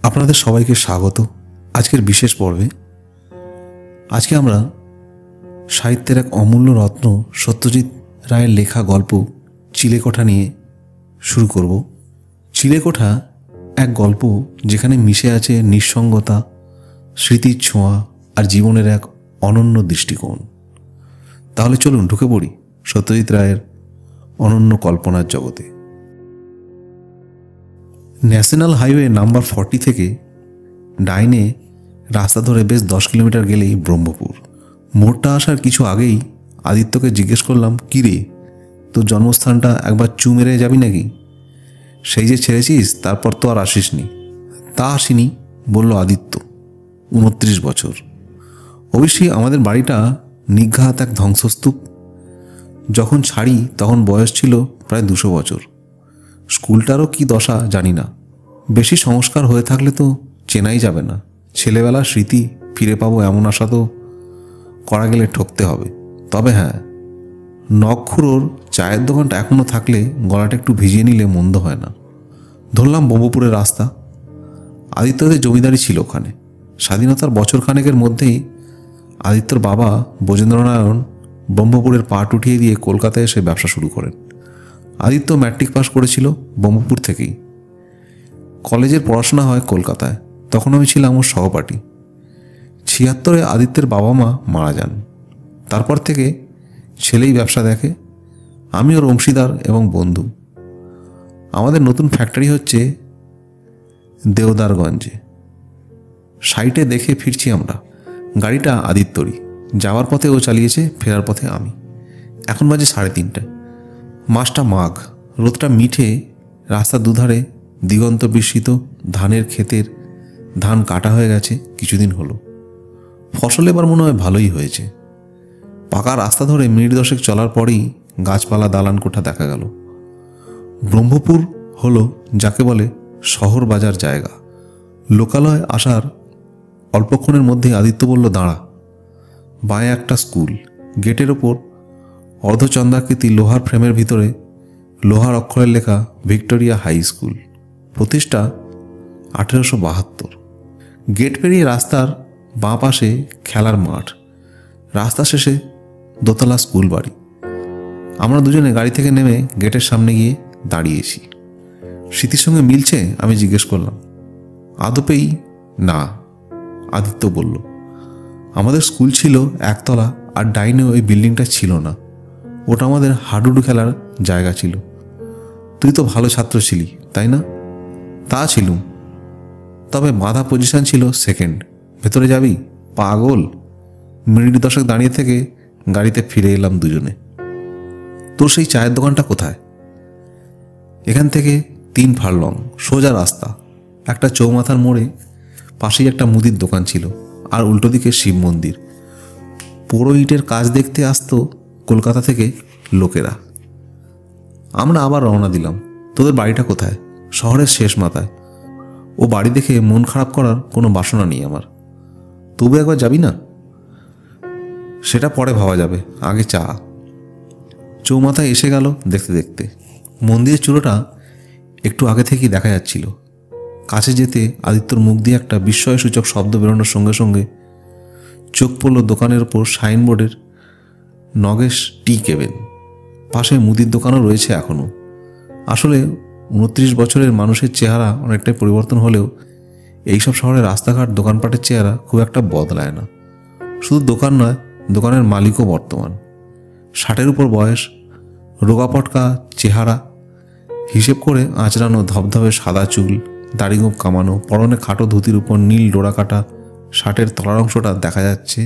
আপনাদের সবাইকে স্বাগত আজকের বিশেষ পর্বে। আজকে আমরা সাহিত্যের এক অমূল্য রত্ন সত্যজিৎ রায়ের লেখা গল্প চিলেকোঠা নিয়ে শুরু করব। চিলেকোঠা এক গল্প যেখানে মিশে আছে নিঃসঙ্গতা, স্মৃতির ছোঁয়া আর জীবনের এক অনন্য দৃষ্টিকোণ। তাহলে চলুন ঢুকে পড়ি সত্যজিৎ রায়ের অনন্য কল্পনার জগতে। ন্যাশনাল হাইওয়ে নাম্বার 40 থেকে ডাইনে রাস্তা ধরে বেশ 10 কিলোমিটার গেলেই ব্রহ্মপুর। মোড়টা আসার কিছু আগেই আদিত্যকে জিজ্ঞেস করলাম, কী রে, তোর জন্মস্থানটা একবার চু মেরে যাবি নাকি? সেই যে ছেড়েছিস তারপর তো আর আসিসনি। তা আসিনি, বলল আদিত্য। 29 বছর। অবশ্যই আমাদের বাড়িটা নিঘাত এক ধ্বংসস্তূপ। যখন ছাড়ি তখন বয়স ছিল প্রায় 200 বছর। স্কুলটারও কি দশা জানি না। বেশি সংস্কার হয়ে থাকলে তো চেনাই যাবে না। ছেলেবেলার স্মৃতি ফিরে পাবো এমন আশা তো করা গেলে ঠকতে হবে। তবে হ্যাঁ, নখখুরোর চায়ের দোকানটা এখনও থাকলে গলাটা একটু ভিজিয়ে নিলে মন্দ হয় না। ধরলাম ব্রহ্মপুরের রাস্তা। আদিত্যদের জমিদারি ছিল ওখানে। স্বাধীনতার বছর খানেকের মধ্যেই আদিত্যর বাবা ব্রজেন্দ্রনারায়ণ ব্রহ্মপুরের পাট উঠিয়ে দিয়ে কলকাতায় এসে ব্যবসা শুরু করেন। আদিত্য ম্যাট্রিক পাস করেছিল ব্রহ্মপুর থেকেই। কলেজের পড়াশোনা হয় কলকাতায়। তখন আমি ছিলাম ওর সহপাঠী। 76-এ আদিত্যের বাবা মা মারা যান। তারপর থেকে ছেলেই ব্যবসা দেখে। আমি ওর অংশীদার এবং বন্ধু। আমাদের নতুন ফ্যাক্টরি হচ্ছে দেওদারগঞ্জে। সাইটে দেখে ফিরছি আমরা। গাড়িটা আদিত্যরই। যাওয়ার পথে ও চালিয়েছে, ফেরার পথে আমি। এখন বাজে 3:30। মাসটা মাঘ। রোদটা মিঠে। রাস্তার দুধারে দিগন্ত বিস্মিত ধানের ক্ষেতের ধান কাটা হয়ে গেছে কিছুদিন হলো। ফসল এবার মনে হয় ভালোই হয়েছে। পাকা রাস্তা ধরে মিনিট 10 চলার পরেই গাছপালা, দালান কোঠা দেখা গেল। ব্রহ্মপুর হলো যাকে বলে শহর বাজার জায়গা। লোকালয় আসার অল্পক্ষণের মধ্যেই আদিত্য বলল, দাঁড়া। বাঁয়ে একটা স্কুল। গেটের ওপর অর্ধচন্দ্রাকৃতি লোহার ফ্রেমের ভিতরে লোহার অক্ষরের লেখা ভিক্টোরিয়া হাই স্কুল। প্রতিষ্ঠা 1872। গেট পেরিয়ে রাস্তার বাঁ পাশে খেলার মাঠ। রাস্তা শেষে দোতলা স্কুল বাড়ি। আমরা দুজনে গাড়ি থেকে নেমে গেটের সামনে গিয়ে দাঁড়িয়েছি। স্মৃতির সঙ্গে মিলছে? আমি জিজ্ঞেস করলাম। আদপেই না, আদিত্য বলল। আমাদের স্কুল ছিল একতলা, আর ডাইনে ওই বিল্ডিংটা ছিল না। ওটা আমাদের হাডুডু খেলার জায়গা ছিল। তুই তো ভালো ছাত্র ছিলি, তাই না? তা ছিলুম, তবে বাঁধা পজিশন ছিল সেকেন্ড। ভেতরে যাবি? পাগল। মিনিট 10 দাঁড়িয়ে থেকে গাড়িতে ফিরে এলাম দুজনে। তোর সেই চায়ের দোকানটা কোথায়? এখান থেকে 3 ফার্লং সোজা রাস্তা। একটা চৌমাথার মোড়ে পাশেই একটা মুদির দোকান ছিল, আর উল্টো দিকে শিব মন্দির। পোড়ো ইটের কাজ দেখতে আসতো কলকাতা থেকে লোকেরা। আমরা আবার রওনা দিলাম। তোদের বাড়িটা কোথায়? শহরের শেষ মাথায়। ও বাড়ি দেখে মন খারাপ করার কোনো বাসনা নেই আমার। তবু একবার যাবি না? সেটা পরে ভাবা যাবে, আগে চা। চৌমাথায় এসে গেল দেখতে দেখতে। মন্দিরের চূড়োটা একটু আগে থেকেই দেখা যাচ্ছিল। কাছে যেতে আদিত্যর মুখ দিয়ে একটা বিস্ময়সূচক শব্দ বেরোনোর সঙ্গে সঙ্গে চোখ পড়ল দোকানের ওপর সাইনবোর্ডের নগেশ টি কেবেন। পাশে মুদির দোকানও রয়েছে এখনও। আসলে 29 বছরের মানুষের চেহারা অনেকটাই পরিবর্তন হলেও এইসব শহরের রাস্তাঘাট, দোকানপাটের চেহারা খুব একটা বদলায় না। শুধু দোকান নয়, দোকানের মালিকও বর্তমান। 60-এর উপর বয়স, রোগাপটকা চেহারা, হিসেব করে আঁচড়ানো ধবধবে সাদা চুল, দাড়িগোঁফ কামানো, পরনে খাটো ধুতির উপর নীল ডোরা কাটা শার্টের তলার অংশটা দেখা যাচ্ছে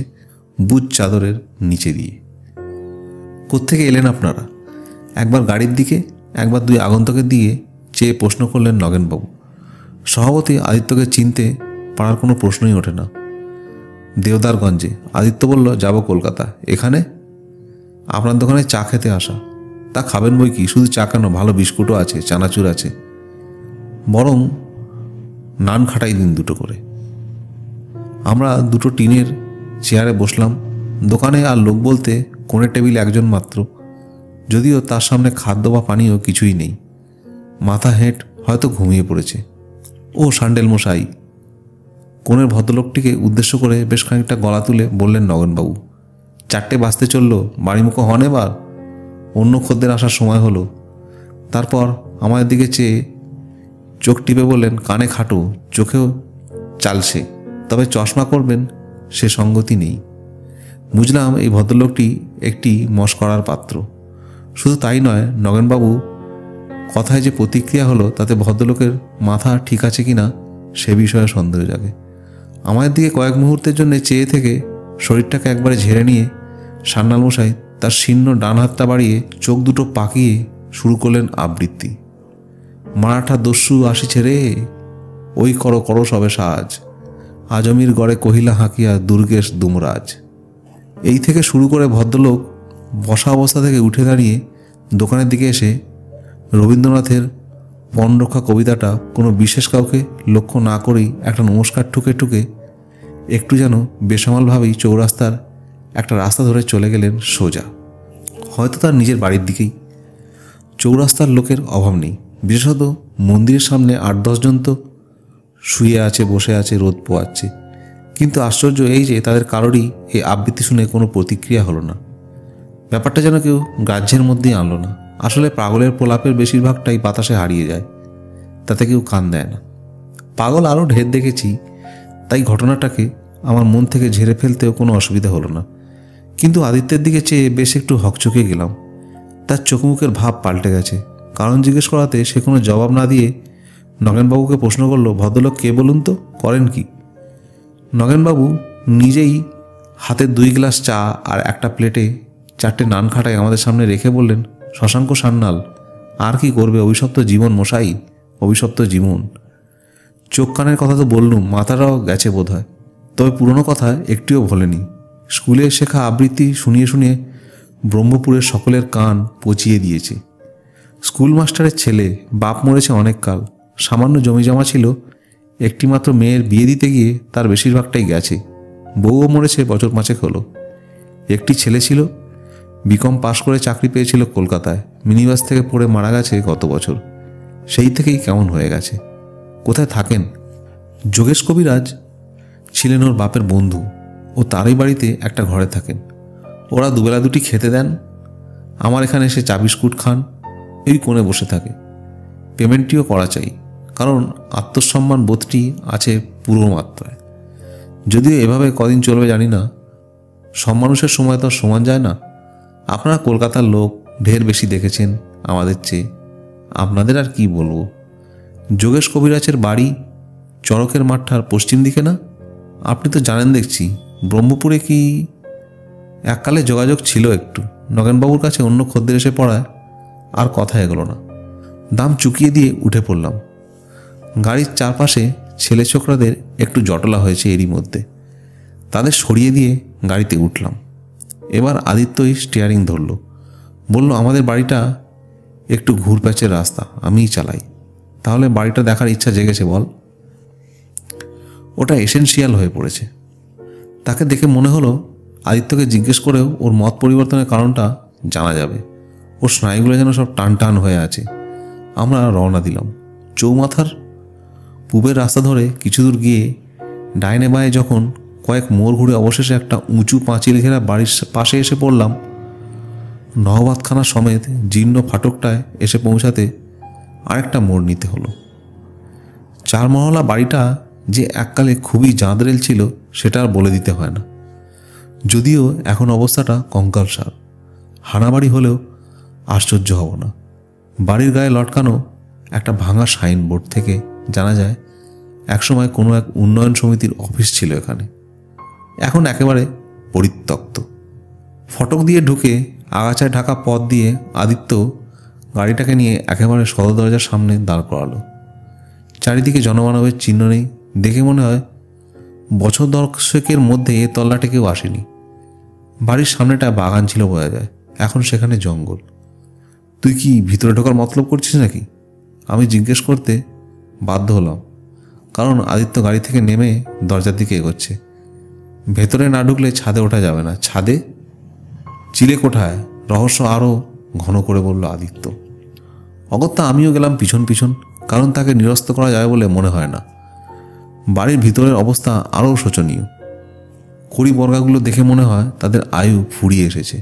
বুজ চাদরের নিচে দিয়ে। কোত্থেকে এলেন আপনারা? একবার গাড়ির দিকে, একবার 2 আগন্তুকের দিকে চেয়ে প্রশ্ন করলেন নগেনবাবু। সভাপতি আদিত্যকে চিনতে পারার কোনো প্রশ্নই ওঠে না। দেওদারগঞ্জে। আদিত্য বলল, যাব কলকাতা। এখানে? আপনার দোকানে চা খেতে আসা। তা খাবেন বই কি, শুধু চা কেন, ভালো বিস্কুটও আছে, চানাচুর আছে। বরং নান খাটাই দিন 2টো করে। আমরা 2টো টিনের চেয়ারে বসলাম। দোকানে আর লোক বলতে কোণের টেবিল একজন মাত্র, যদিও তার সামনে খাদ্য বা পানীয় কিছুই নেই। মাথা হেঁট হয়তো ঘুমিয়ে পড়েছে। ও সান্ডেল মশাই, কোণের ভদ্রলোকটিকে উদ্দেশ্য করে বেশ খানিকটা গলা তুলে বললেন নগেনবাবু, 4টে বাজতে চলল, বাড়িমুখো হন এবার, অন্য খদ্দের আসার সময় হলো। তারপর আমাদের দিকে চেয়ে চোখ টিপে বললেন, কানে খাটো, চোখেও চালছে, তবে চশমা করবেন সে সঙ্গতি নেই। বুঝলাম এই ভদ্রলোকটি একটি মশকরার পাত্র। শুধু তাই নয়, নগেনবাবু কথায় যে প্রতিক্রিয়া হলো তাতে ভদ্রলোকের মাথা ঠিক আছে কিনা সে বিষয়ে সন্দেহ জাগে। আমাদের দিকে কয়েক মুহূর্তের জন্য চেয়ে থেকে শরীরটাকে একবারে ঝেড়ে নিয়ে সান্যাল মশাই তার শীর্ণ ডান হাতটা বাড়িয়ে চোখ দুটো পাকিয়ে শুরু করলেন আবৃত্তি। মারাঠা দস্যু আসিছে রে, ওই করো করো সবে সাজ, আজমির গড়ে কহিলা হাঁকিয়া দুর্গেশ দুমরাজ। এই থেকে শুরু করে ভদ্রলোক বসা অবস্থা থেকে উঠে দাঁড়িয়ে দোকানের দিকে এসে রবীন্দ্রনাথের পণরক্ষা কবিতাটা কোনো বিশেষ কাউকে লক্ষ্য না করেই একটা নমস্কার ঠুকে ঠুকে একটু যেন বেসামালভাবেই চৌরাস্তার একটা রাস্তা ধরে চলে গেলেন সোজা, হয়তো তার নিজের বাড়ির দিকেই। চৌরাস্তার লোকের অভাব নেই, বিশেষত মন্দিরের সামনে 8-10 জন তো শুয়ে আছে, বসে আছে, রোদ পোয়াচ্ছে। কিন্তু আশ্চর্য এই যে তাদের কারোরই এই আবৃত্তি শুনে কোনো প্রতিক্রিয়া হলো না। ব্যাপারটা যেন কেউ গ্রাহ্যের মধ্যেই আনলো না। আসলে পাগলের প্রলাপের বেশিরভাগটাই বাতাসে হারিয়ে যায়, তাতে কেউ কান দেয় না। পাগল আরও ঢের দেখেছি, তাই ঘটনাটাকে আমার মন থেকে ঝেড়ে ফেলতেও কোনো অসুবিধা হলো না। কিন্তু আদিত্যের দিকে চেয়ে বেশ একটু হকচকিয়ে গেলাম। তার চোখ মুখের ভাব পাল্টে গেছে। কারণ জিজ্ঞেস করাতে সে কোনো জবাব না দিয়ে নগেনবাবুকে প্রশ্ন করলো, ভদ্রলোক কে বলুন তো, করেন কি? নগেনবাবু নিজেই হাতে 2 গ্লাস চা আর একটা প্লেটে 4টে নান খাটায় আমাদের সামনে রেখে বললেন, শশাঙ্ক সান্যাল, আর কি করবে, অভিশপ্ত জীবন মশাই, অভিশপ্ত জীবন। চোখ কানের কথা তো বললুম, মাথাটাও গেছে বোধ হয়, তবে পুরনো কথা একটিও ভোলেনি। স্কুলে শেখা আবৃত্তি শুনিয়ে শুনিয়ে ব্রহ্মপুরের সকলের কান পচিয়ে দিয়েছে। স্কুল মাস্টারের ছেলে, বাপ মরেছে অনেক কাল, সামান্য জমি জমা ছিল, একটিমাত্র মেয়ের বিয়ে দিতে গিয়ে তার বেশিরভাগটাই গেছে। বউও মরেছে, বছর 5 হলো। একটি ছেলে ছিল, বিকম পাশ করে চাকরি পেয়েছিল কলকাতায়, মিনিবাস থেকে পড়ে মারা গেছে গত বছর। সেই থেকেই কেমন হয়ে গেছে। কোথায় থাকেন? যোগেশ কবিরাজ ছিলেন ওর বাপের বন্ধু, ও তারই বাড়িতে একটা ঘরে থাকেন। ওরা দুবেলা দুটি খেতে দেন, আমার এখানে এসে চা বিস্কুট খান, এই কোণে বসে থাকে। পেমেন্টটিও করা চাই, কারণ আত্মসম্মান বোধটি আছে পুরো মাত্রায়। যদিও এভাবে কদিন চলবে জানি না, সব মানুষের সময় তো সমান যায় না। আপনারা কলকাতার লোক, ঢের বেশি দেখেছেন আমাদের চেয়ে, আপনাদের আর কি বলবো। যোগেশ কবিরাজের বাড়ি চড়কের মাঠটার পশ্চিম দিকে না? আপনি তো জানেন দেখছি। ব্রহ্মপুরে কি? এককালে যোগাযোগ ছিল একটু, নগেনবাবুর কাছে অন্য খদ্দের এসে পড়ায় আর কথা এগোলো না। দাম চুকিয়ে দিয়ে উঠে পড়লাম। গাড়ির চারপাশে ছেলে ছোকরাদের একটু জটলা হয়েছে এরই মধ্যে, তাদের সরিয়ে দিয়ে গাড়িতে উঠলাম। এবার আদিত্যই স্টিয়ারিং ধরল, বলল, আমাদের বাড়িটা একটু ঘুরপ্যাচের রাস্তা, আমিই চালাই। তাহলে বাড়িটা দেখার ইচ্ছা জেগেছে বল? ওটা এসেনশিয়াল হয়ে পড়েছে। তাকে দেখে মনে হলো আদিত্যকে জিজ্ঞেস করেও ওর মত পরিবর্তনের কারণটা জানা যাবে। ওর স্নায়ুগুলো যেন সব টান টান হয়ে আছে। আমরা রওনা দিলাম। চৌমাথার পূবের রাস্তা ধরে কিছু দূর গিয়ে ডাইনে বাঁয়ে যখন কয়েক মোড় ঘুরে অবশেষে একটা উঁচু পাঁচিল ঘেরা বাড়ির পাশে এসে পড়লাম, নহবতখানা সমেত জীর্ণ ফাটকটায় এসে পৌঁছাতে আরেকটা মোড় নিতে হলো। 4 মহলা বাড়িটা যে এককালে খুবই জাঁদরেল ছিল সেটা আর বলে দিতে হয় না। যদিও এখন অবস্থাটা কঙ্কালসার। হানাবাড়ি হলেও আশ্চর্য হব না। বাড়ির গায়ে লটকানো একটা ভাঙা সাইনবোর্ড থেকে জানা যায় একসময় কোনো এক উন্নয়ন সমিতির অফিস ছিল এখানে। এখন একেবারে পরিত্যক্ত। ফটক দিয়ে ঢুকে আগাছায় ঢাকা পথ দিয়ে আদিত্য গাড়িটাকে নিয়ে একেবারে সদর দরজার সামনে দাঁড় করালো। চারিদিকে জনমানবের চিহ্ন নেই। দেখে মনে হয় বছর 10 মধ্যে এ তল্লাটে কেউ আসেনি। বাড়ির সামনেটা বাগান ছিল বোঝা যায়, এখন সেখানে জঙ্গল। তুই কি ভিতরে ঢোকার মতলব করছিস নাকি? আমি জিজ্ঞেস করতে বাধ্য হলাম, কারণ আদিত্য গাড়ি থেকে নেমে দরজার দিকে এগোচ্ছে। ভেতরে না ঢুকলে ছাদে ওঠা যাবে না। ছাদে? চিলে কোঠায়? রহস্য আরও ঘন করে বলল আদিত্য। অগত্যা আমিও গেলাম পিছন পিছন, কারণ তাকে নিরস্ত করা যাবে বলে মনে হয় না। বাড়ির ভিতরের অবস্থা আরও শোচনীয়। কড়ি বর্গাগুলো দেখে মনে হয় তাদের আয়ু ফুরিয়ে এসেছে।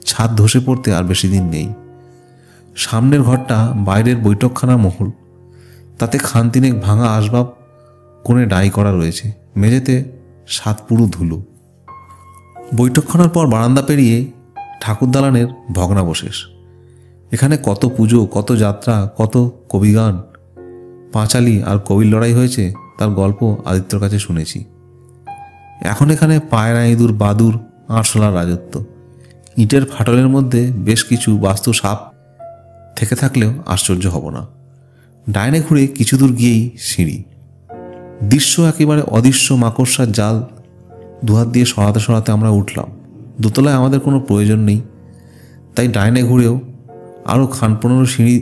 ছাদ ধসে পড়তে আর বেশি দিন নেই। সামনের ঘরটা বাইরের বৈঠকখানা মহল, তাতে খান তিনেক ভাঙা আসবাব কোণে ডাই করা রয়েছে। মেঝেতে সাত পুরু ধুলো। বৈঠকখানার পর বারান্দা পেরিয়ে ঠাকুর দালানের ভগ্নাবশেষ। এখানে কত পুজো, কত যাত্রা, কত কবিগান, পাঁচালী আর কবির লড়াই হয়েছে তার গল্প আদিত্যর কাছে শুনেছি। এখন এখানে পায়রা, ইঁদুর, বাদুর, আরশোলার রাজত্ব। ইটের ফাটলের মধ্যে বেশ কিছু বাস্তু সাপ থেকে থাকলেও আশ্চর্য হব না। ডাইনে ঘুরে কিছু দূর গিয়েই সিঁড়ি। দৃশ্য একেবারে অদৃশ্য মাকড়সার জাল দুহাত দিয়ে সরাতে সরাতে আমরা উঠলাম। দোতলায় আমাদের কোনো প্রয়োজন নেই, তাই ডাইনে ঘুরেও আরও 15 সিঁড়ি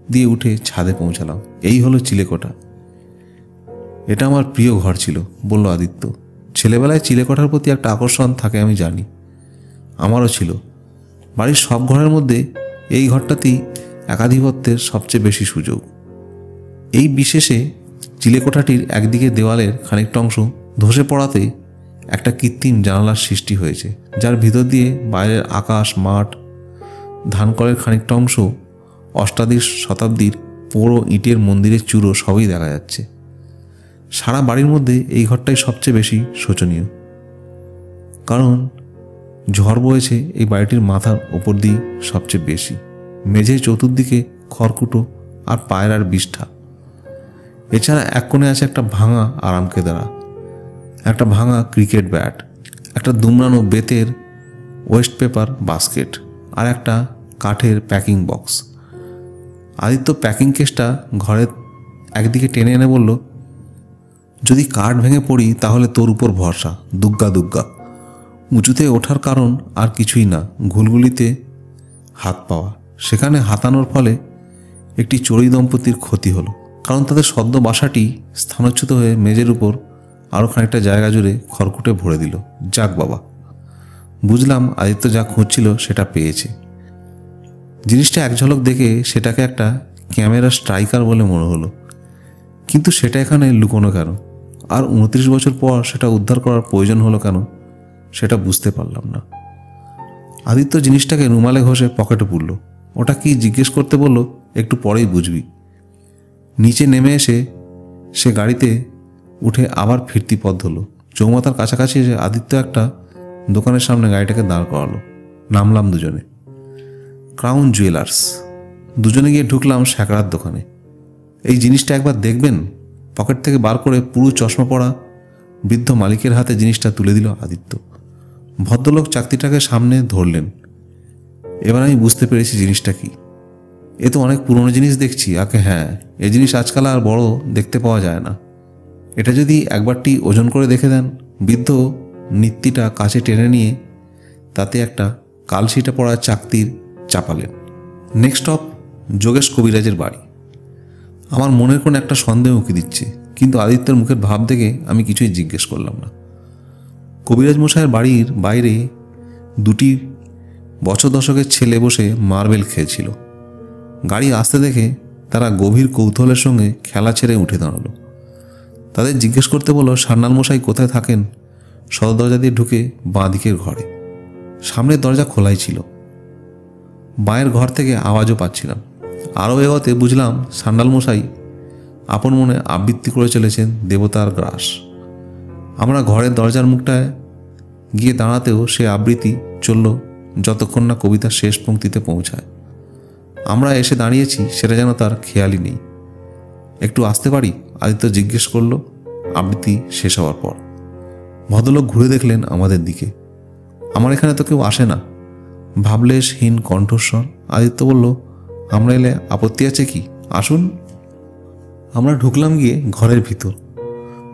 দিয়ে উঠে ছাদে পৌঁছালাম। এই হলো চিলেকোঠা। এটা আমার প্রিয় ঘর ছিল, বলল আদিত্য। ছেলেবেলায় চিলেকোঠার প্রতি একটা আকর্ষণ থাকে আমি জানি, আমারও ছিল। বাড়ির সব ঘরের মধ্যে এই ঘরটাতেই একাধিপত্যের সবচেয়ে বেশি সুযোগ। এই বিশেষে চিলেকোঠাটির একদিকে দেওয়ালের খানিকটা অংশ ধসে পড়াতে একটা কৃত্রিম জানালার সৃষ্টি হয়েছে, যার ভিতর দিয়ে বাইরের আকাশ, মাঠ, ধানকলের খানিকটা অংশ, অষ্টাদশ শতাব্দীর পুরো ইটের মন্দিরের চূড়ো সবই দেখা যাচ্ছে। সারা বাড়ির মধ্যে এই ঘরটাই সবচেয়ে বেশি শোচনীয়, কারণ ঝড় বয়েছে এই বাড়িটির মাথার ওপর দিয়ে সবচেয়ে বেশি। মেঝে চতুর্দিকে খড়কুটো আর পায়রার বিষ্ঠা। এছাড়া এক কোণে আছে একটা ভাঙা আরাম কেদারা, একটা ভাঙা ক্রিকেট ব্যাট, একটা দুমড়ানো বেতের ওয়েস্ট পেপার বাস্কেট আর একটা কাঠের প্যাকিং বক্স। আদিত্য প্যাকিং কেসটা ঘরের একদিকে টেনে এনে বলল, যদি কাঠ ভেঙে পড়ি তাহলে তোর উপর ভরসা, দুগ্গা দুগ্গা। উঁচুতে ওঠার কারণ আর কিছুই না, ঘুলগুলিতে হাত পাওয়া। সেখানে হাতানোর ফলে একটি চড়ুই দম্পতির ক্ষতি হলো, কারণ তাদের সদ্য বাসাটি স্থানচ্যুত হয়ে মেঝের উপর আরও খানিকটা জায়গা জুড়ে খড়কুটে ভরে দিল। যাক বাবা, বুঝলাম আদিত্য যা খুঁজছিল সেটা পেয়েছে। জিনিসটা এক ঝলক দেখে সেটাকে একটা ক্যামেরা স্ট্রাইকার বলে মনে হলো, কিন্তু সেটা এখানে লুকোনো কেন? আর 29 বছর পর সেটা উদ্ধার করার প্রয়োজন হলো কেন, সেটা বুঝতে পারলাম না। আদিত্য জিনিসটাকে রুমালে ঘষে পকেটে পুরল। ওটা কি জিজ্ঞেস করতে বলল একটু পরেই বুঝবি। নিচে নেমে এসে সে গাড়িতে উঠে আবার ফিরতি পথ হলো। চৌমাথার কাছাকাছি এসে আদিত্য একটা দোকানের সামনে গাড়িটাকে দাঁড় করালো। নামলাম দুজনে। Crown jewellers. দুজনে গিয়ে ঢুকলাম শ্যাকরার দোকানে। এই জিনিসটা একবার দেখবেন। পকেট থেকে বার করে পুরো চশমা পরা বৃদ্ধ মালিকের হাতে জিনিসটা তুলে দিল আদিত্য। ভদ্রলোক চাকতিটাকে সামনে ধরলেন। এবার আমি বুঝতে পেরেছি জিনিসটা কি। এ তো অনেক পুরনো জিনিস দেখছি। আগে হ্যাঁ, এই জিনিস আজকাল আর বড় দেখতে পাওয়া যায় না। এটা যদি একবারটি ওজন করে দেখে দেন। বৃদ্ধ নিত্যিটা কাছে টেনে নিয়ে তাতে একটা কালশিটা পড়া চাকতির চাপালেন। নেক্সট স্টপ যোগেশ কবিরাজের বাড়ি। আমার মনের কোনো একটা সন্দেহ উঁকি দিচ্ছে, কিন্তু আদিত্যের মুখের ভাব দেখে আমি কিছুই জিজ্ঞেস করলাম না। কবিরাজ মশাইয়ের বাড়ির বাইরে দুটি বছর দশকের ছেলে বসে মার্বেল খেলছিল। গাড়ি আসতে দেখে তারা গভীর কৌতূহলের সঙ্গে খেলা ছেড়ে উঠে দাঁড়ালো। তাদের জিজ্ঞেস করতে বলল, সান্যাল মশাই কোথায় থাকেন? সদর দরজা দিয়ে ঢুকে বাঁ দিকের ঘরে। সামনের দরজা খোলাই ছিল। বাঁয়ের ঘর থেকে আওয়াজও পাচ্ছিলাম। আরও এগোতে বুঝলাম সান্যাল মশাই আপন মনে আবৃত্তি করে চলেছেন দেবতার গ্রাস। আমরা ঘরের দরজার মুখটায় গিয়ে দাঁড়াতেও সে আবৃত্তি চলল যতক্ষণ না কবিতার শেষ পংক্তিতে পৌঁছায়। আমরা এসে দাঁড়িয়েছি সেটা যেন তার খেয়ালই নেই। একটু আসতে পারি? আদিত্য জিজ্ঞেস করল আবৃত্তি শেষ হওয়ার পর। ভদ্রলোক ঘুরে দেখলেন আমাদের দিকে। আমার এখানে তো কেউ আসে না। ভাবলেশহীন কণ্ঠস্বর। আদিত্য বলল, আমরা এলে আপত্তি আছে কি? আসুন। আমরা ঢুকলাম গিয়ে ঘরের ভিতর।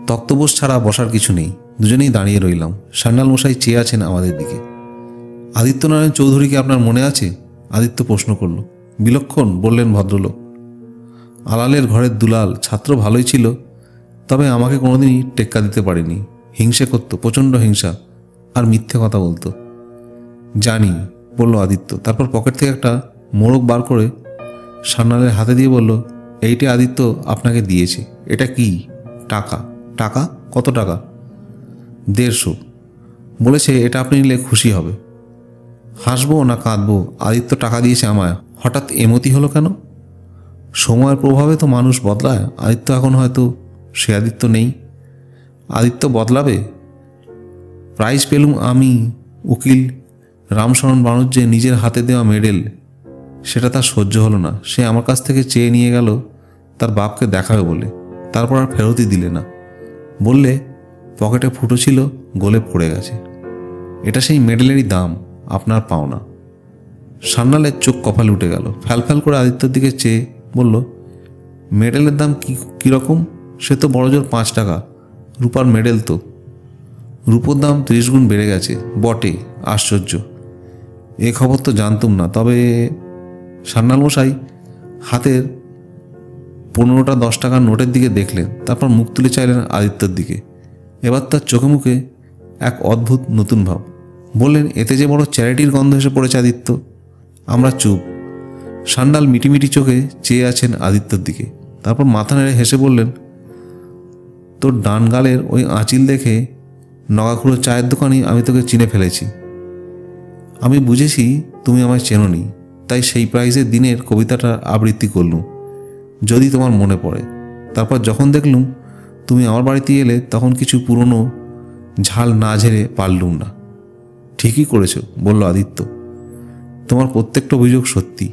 তক্তপোষ ছাড়া বসার কিছু নেই। দুজনেই দাঁড়িয়ে রইলাম। সান্যাল মশাই চেয়ে আছেন আমাদের দিকে। আদিত্যনারায়ণ চৌধুরীকে আপনার মনে আছে? আদিত্য প্রশ্ন করল। বিলক্ষণ, বললেন ভদ্রলোক। আলালের ঘরের দুলাল, ছাত্র ভালোই ছিল, তবে আমাকে কোনোদিনই টেক্কা দিতে পারেনি। হিংসে করতো, প্রচণ্ড হিংসা, আর মিথ্যে কথা বলতো। জানি, বলল আদিত্য। তারপর পকেট থেকে একটা মোড়ক বার করে সান্যালের হাতে দিয়ে বলল, এইটা আদিত্য আপনাকে দিয়েছে। এটা কি? টাকা। টাকা কত টাকা? 150। বলেছে এটা আপনি নিলে খুশি হবে। হাসবো না কাঁদবো? আদিত্য টাকা দিয়েছে আমায়, হঠাৎ এমতি হলো কেন? সময়ের প্রভাবে তো মানুষ বদলায়। আদিত্য এখন হয়তো সে আদিত্য নেই। আদিত্য বদলাবে। প্রাইজ পেলুম আমি, উকিল রামশরণ বাণুজ্যে নিজের হাতে দেওয়া মেডেল। সেটা তার সহ্য হলো না। সে আমার কাছ থেকে চেয়ে নিয়ে গেল তার বাপকে দেখাবে বলে। তারপর আর ফেরতই দিলে না। বললে পকেটে ফুটো ছিল, গলে পড়ে গেছে। এটা সেই মেডেলেরই দাম, আপনার পাওনা। সান্যালের চোখ কপালে উঠে গেল। ফ্যালফ্যাল করে আদিত্যর দিকে চেয়ে বলল, মেডেলের দাম কীরকম? সে তো বড়জোর 5 টাকা। রূপার মেডেল তো। রূপোর দাম 30 গুণ বেড়ে গেছে বটে। আশ্চর্য, এ খবর তো জানতুম না। তবে সান্যাল মশাই হাতের 15টা 10 টাকার নোটের দিকে দেখলেন, তারপর মুখ তুলে চাইলেন আদিত্যর দিকে। এবার তার চোখে মুখে এক অদ্ভুত নতুন ভাব। বললেন, এতে যে বড় চ্যারিটির গন্ধ এসে পড়েছে আদিত্য। আমরা চুপ। সান্যাল মিটিমিটি চোখে চেয়ে আছেন আদিত্যর দিকে। তারপর মাথা নেড়ে হেসে বললেন, তোর ডান গালের ওই আঁচিল দেখে নগাখুড়ো চায়ের দোকানে আমি তোকে চিনে ফেলেছি। আমি বুঝেছি তুমি আমায় চেনোনি, তাই সেই প্রাইজের দিনের কবিতাটা আবৃত্তি করলুম, যদি তোমার মনে পড়ে। তারপর যখন দেখলুম তুমি আমার বাড়িতে এলে, তখন কিছু পুরনো ঝাল না ঝেড়ে পারলুম না। ঠিকই করেছ, বলল আদিত্য। তোমার প্রত্যেকটা অভিযোগ সত্যি,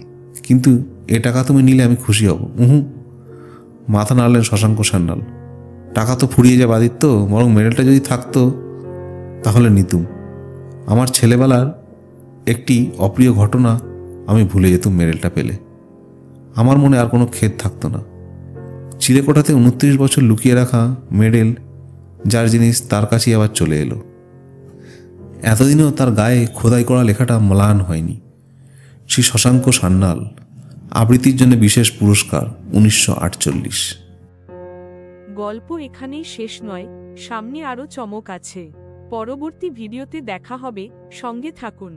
কিন্তু এ টাকা তুমি নিলে আমি খুশি হব। মাথা নাড়লেন শশাঙ্ক সান্যাল। টাকা তো ফুরিয়ে যাবে আদিত্য, বরং মেডেলটা যদি থাকতো তাহলে নিতুম। আমার ছেলেবেলার একটি অপ্রিয় ঘটনা আমি ভুলে যেতুম মেডেলটা পেলে। আমার মনে আর কোনো খেদ থাকতো না। চিলেকোঠাতে 29 বছর লুকিয়ে রাখা মেডেল, যার জিনিস তার কাছেই আবার চলে এলো। এতদিনেও তার গায়ে খোদাই করা লেখাটা ম্লান হয়নি। শ্রী শশাঙ্ক সান্যাল, আবৃত্তির জন্য বিশেষ পুরস্কার 1948। গল্প এখানেই শেষ নয়, সামনে আরও চমক আছে। পরবর্তী ভিডিওতে দেখা হবে, সঙ্গে থাকুন।